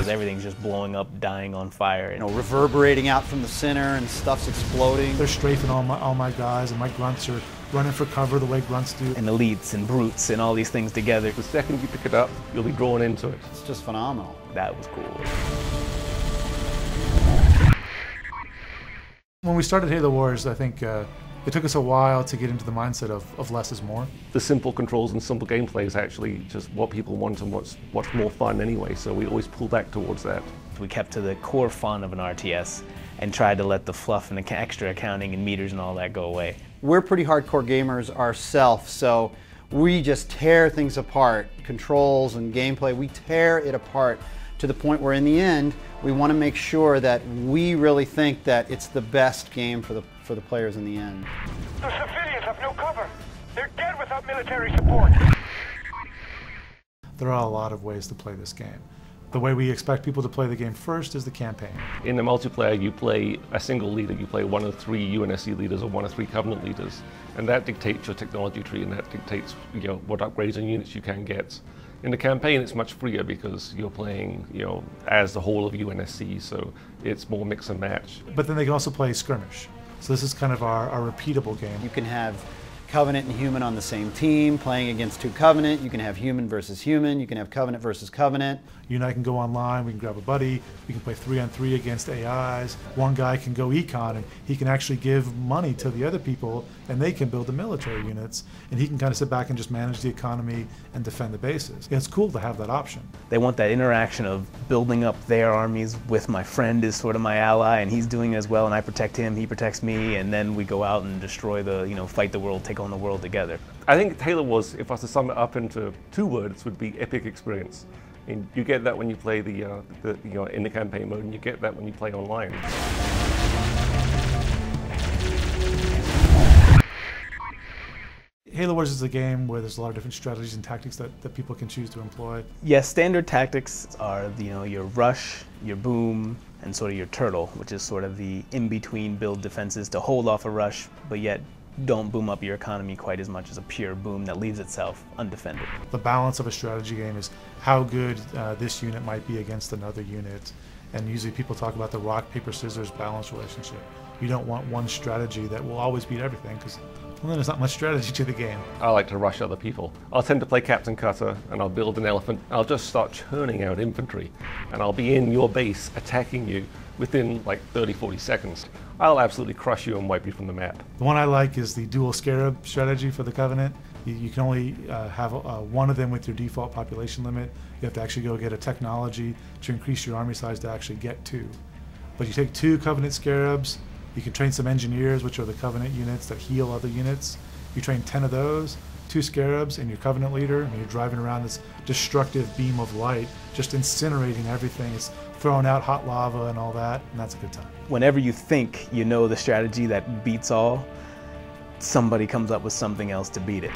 because everything's just blowing up, dying on fire. You know, reverberating out from the center and stuff's exploding. They're strafing all my guys, and my grunts are running for cover the way grunts do. And elites and brutes and all these things together. The second you pick it up, you'll be drawn into it. It's just phenomenal. That was cool. When we started Halo Wars, I think it took us a while to get into the mindset of less is more. The simple controls and simple gameplay is actually just what people want and what's more fun anyway, so we always pull back towards that. We kept to the core fun of an RTS and tried to let the fluff and the extra accounting and meters and all that go away. We're pretty hardcore gamers ourselves, so we just tear things apart. Controls and gameplay, we tear it apart to the point where in the end, we want to make sure that we really think that it's the best game for the players in the end. The civilians have no cover. They're dead without military support. There are a lot of ways to play this game. The way we expect people to play the game first is the campaign. In the multiplayer, you play a single leader. You play one of 3 UNSC leaders or one of 3 Covenant leaders, and that dictates your technology tree, and that dictates what upgrades and units you can get. In the campaign, it's much freer because you're playing, as the whole of UNSC, so it's more mix and match. But then they can also play skirmish. So this is kind of our repeatable game. You can have Covenant and Human on the same team, playing against 2 Covenant. You can have Human versus Human. You can have Covenant versus Covenant. You and I can go online, we can grab a buddy, we can play 3-on-3 against AIs. One guy can go econ and he can actually give money to the other people and they can build the military units, and he can kind of sit back and just manage the economy and defend the bases. It's cool to have that option. They want that interaction of building up their armies with my friend is sort of my ally, and he's doing it as well, and I protect him, he protects me, and then we go out and destroy fight the world, take on the world together. I think Halo Wars, if I was to sum it up into 2 words, would be epic experience. I mean, you get that when you play in the campaign mode, and you get that when you play online. Halo Wars is a game where there's a lot of different strategies and tactics that people can choose to employ. Yes, standard tactics are your rush, your boom, and sort of your turtle, which is sort of the in-between build defenses to hold off a rush, but yet don't boom up your economy quite as much as a pure boom that leaves itself undefended. The balance of a strategy game is how good this unit might be against another unit, and usually people talk about the rock, paper, scissors balance relationship. You don't want one strategy that will always beat everything, because then there's not much strategy to the game. I like to rush other people. I'll tend to play Captain Cutter, and I'll build an elephant. I'll just start churning out infantry, and I'll be in your base attacking you within like 30-40 seconds. I'll absolutely crush you and wipe you from the map. The one I like is the dual scarab strategy for the Covenant. You can only have one of them with your default population limit. You have to actually go get a technology to increase your army size to actually get 2. But you take 2 Covenant scarabs, you can train some engineers, which are the Covenant units that heal other units. You train 10 of those, 2 scarabs, and your Covenant leader, and you're driving around this destructive beam of light, just incinerating everything. It's throwing out hot lava and all that, and that's a good time. Whenever you think you know the strategy that beats all, somebody comes up with something else to beat it.